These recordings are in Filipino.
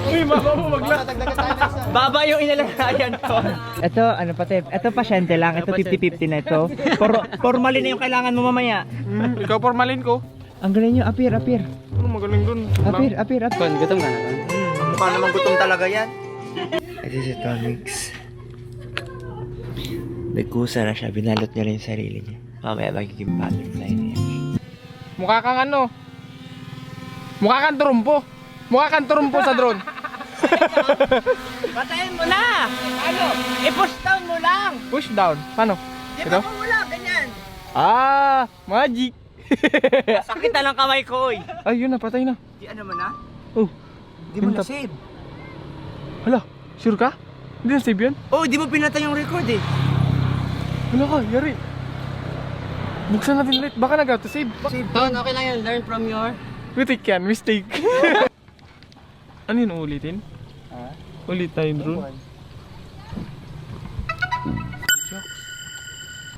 Uy, baba mo, wag lang. Baba yung inalagayan ko. Ito, ano pati, ito pasyente lang. Ito 50-50 na ito. Formalin na yung kailangan mo mamaya. Ikaw formalin ko. Ang galing nyo, apir. Ano magaling dun? Apir. Kon, gutom ka na. Mukha naman gutom talaga yan. Ito si Tonix. Nagkusa na siya, binalot niya rin yung sarili niya. Mamaya magiging butterfly na yan. Mukha kang ano? Mukha kang turumpo. Mukha kang turumpo sa drone. Patayin mo na! Ano? I-push down mo lang! Push down. Paano? Di Ito? ba kung wala, ganyan? Ah, magic. Sakit na lang kamay ko, oy. Ay, yun na, patay na. Di ano mo na? Oh, Di mo Yung na-save. hala, sure ka? Hindi na save yan? Oh, di mo pinatay yung record eh. Wala ka, yari. Buksan natin ulit, baka nag-auto save. Ton, okay lang yan. Learn from your... Mistake yan, mistake. Ano yun, ulitin? Ulit tayo drone.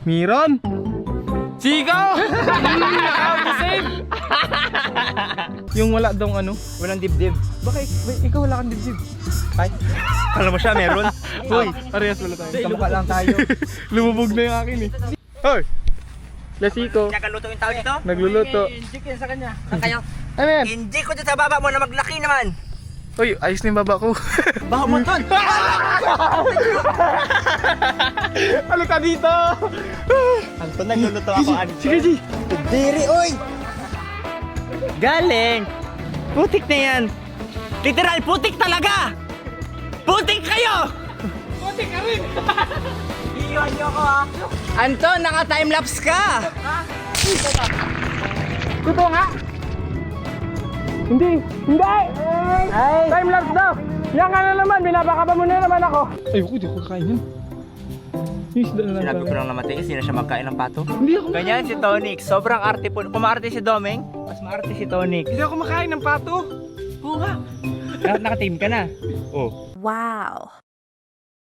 Miron! Sigaw! Naka-auto-save! Yung wala dong ano? Walang dibdib. Bakit? Ikaw wala kang dibdib. Ay, alam mo siya, meron. Hoy, parehas wala tayo. Kamukha lang tayo. Lumubog na yung akin eh. Hoy! Lasiko. Nakaluto yung tao dito? Nagluluto. Injik yan sa kanya. Saan kayo? Ano yan? Injik ko dito sa baba mo na maglaki naman. Uy, ayos na yung baba ko. Baho mo doon. Halika dito! Anton, nagluluto ako, Anton. Sige, G. Diri, oy! Galing! Putik na yan! Literal, putik talaga! Putik kayo! Putik ka rin! Iyon nyo ko ha! Anton, naka-timelapse ka! Totoo nga! Hindi! Ay! Time-lapse daw! Yan ka na naman, binabaka mo na naman ako. Ayoko, di ko kakain yan. Yung isda na lang. Sinabi ko lang namatay kasi na siya magkain ng pato. Hindi ako Ganyan si Tonix, sobrang arte po. Kung maarte si Domeng, mas maarte si Tonix. Hindi ako makain ng pato. Oo nga. Naka-team ka na. Oh. Wow.